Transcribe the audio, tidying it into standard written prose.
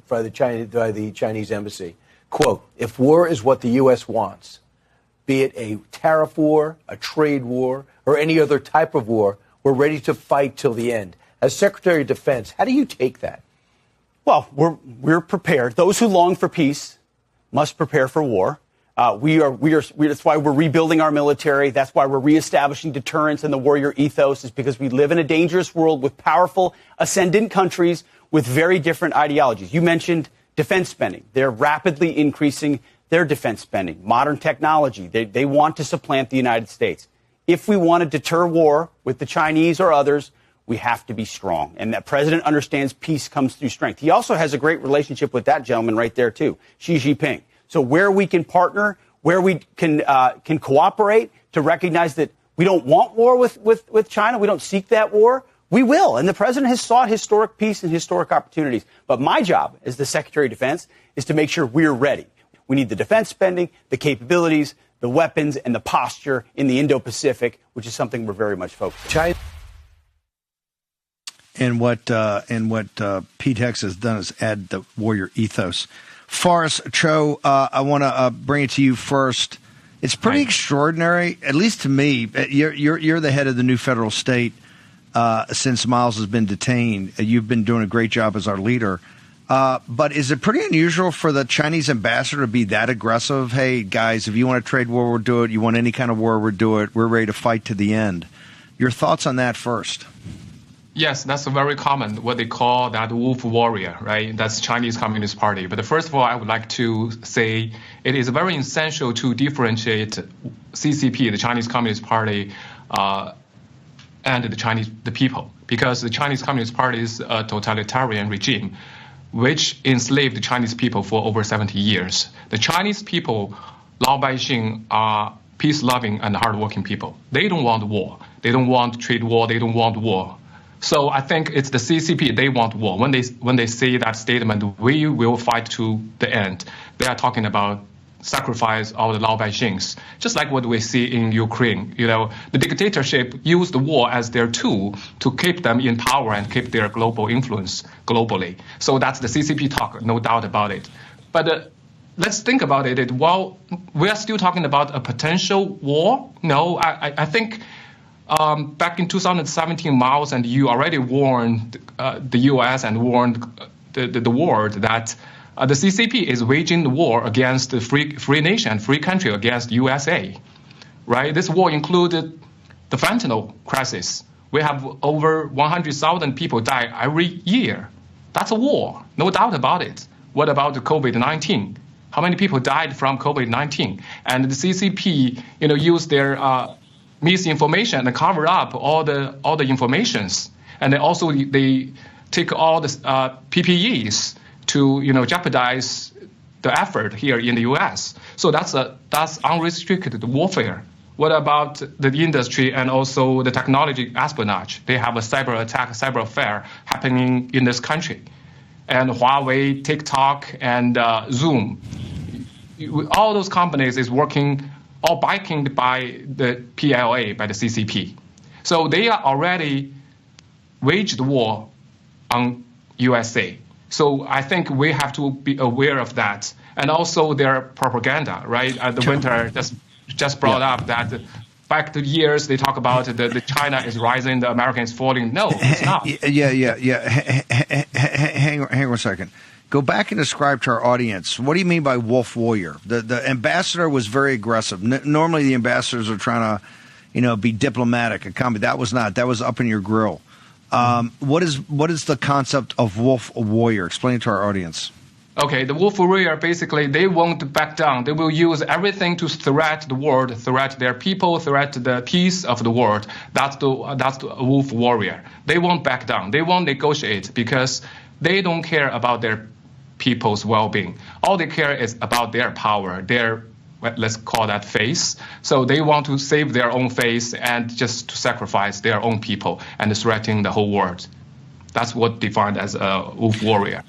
by the Chinese embassy. Quote, if war is what the U.S. wants, be it a tariff war, a trade war, or any other type of war, we're ready to fight till the end. As Secretary of Defense, how do you take that? Well, we're prepared. Those who long for peace must prepare for war. That's why we're rebuilding our military. That's why we're reestablishing deterrence and the warrior ethos, is because we live in a dangerous world with powerful ascendant countries with very different ideologies. You mentioned defense spending. They're rapidly increasing their defense spending. Modern technology. They want to supplant the United States. If we want to deter war with the Chinese or others, we have to be strong. And that president understands peace comes through strength. He also has a great relationship with that gentleman right there, too, Xi Jinping. So where we can partner, where we can cooperate to recognize that we don't want war with China, we don't seek that war, we will. And the president has sought historic peace and historic opportunities. But my job as the Secretary of Defense is to make sure we're ready. We need the defense spending, the capabilities, the weapons, and the posture in the Indo-Pacific, which is something we're very much focused on. And what Pete Hex has done is add the warrior ethos. Forrest Cho, I want to bring it to you first. It's pretty extraordinary, at least to me. You're the head of the new federal state since Miles has been detained. You've been doing a great job as our leader. But is it pretty unusual for the Chinese ambassador to be that aggressive? Hey, guys, if you want a trade war, we'll do it. You want any kind of war, we'll do it. We're ready to fight to the end. Your thoughts on that first? Yes, that's very common, what they call that wolf warrior, right? That's Chinese Communist Party. But first of all, I would like to say it is very essential to differentiate CCP, the Chinese Communist Party, and the people, because the Chinese Communist Party is a totalitarian regime which enslaved the Chinese people for over 70 years. The Chinese people, Lao Baixing, are peace-loving and hardworking people. They don't want war. They don't want trade war. They don't want war. So I think it's the CCP, they want war. When they say that statement, we will fight to the end, they are talking about sacrifice of the Lao Baixings, just like what we see in Ukraine. You know, the dictatorship used the war as their tool to keep them in power and keep their global influence globally. So that's the CCP talk, no doubt about it. But let's think about it. While we are still talking about a potential war, no, I think back in 2017, Miles and you already warned the U.S. and warned the world that the CCP is waging the war against the free nation, free country, against USA, right? This war included the fentanyl crisis. We have over 100,000 people die every year. That's a war, no doubt about it. What about the COVID-19? How many people died from COVID-19? And the CCP, used their misinformation and cover up all the informations, and they take all the PPEs to jeopardize the effort here in the U.S. So that's unrestricted warfare. What about the industry and also the technology espionage? They have a cyber attack, cyber affair happening in this country, and Huawei, TikTok, and Zoom. All those companies is working, all backed by the PLA, by the CCP. So they are already waged war on USA. So I think we have to be aware of that. And also their propaganda, right? The winter just brought up that back to years they talk about the China is rising, the America is falling. No, it's not. Hang on a second. Go back and describe to our audience, what do you mean by wolf warrior? The ambassador was very aggressive. Normally the ambassadors are trying to, be diplomatic. That was not. That was up in your grill. What is the concept of wolf warrior? Explain it to our audience. Okay, the wolf warrior, basically, they won't back down. They will use everything to threat the world, threat their people, threat the peace of the world. That's the wolf warrior. They won't back down. They won't negotiate because they don't care about their people's well-being. All they care is about their power, their, let's call that face. So they want to save their own face and just to sacrifice their own people and threaten the whole world. That's what defined as a wolf warrior.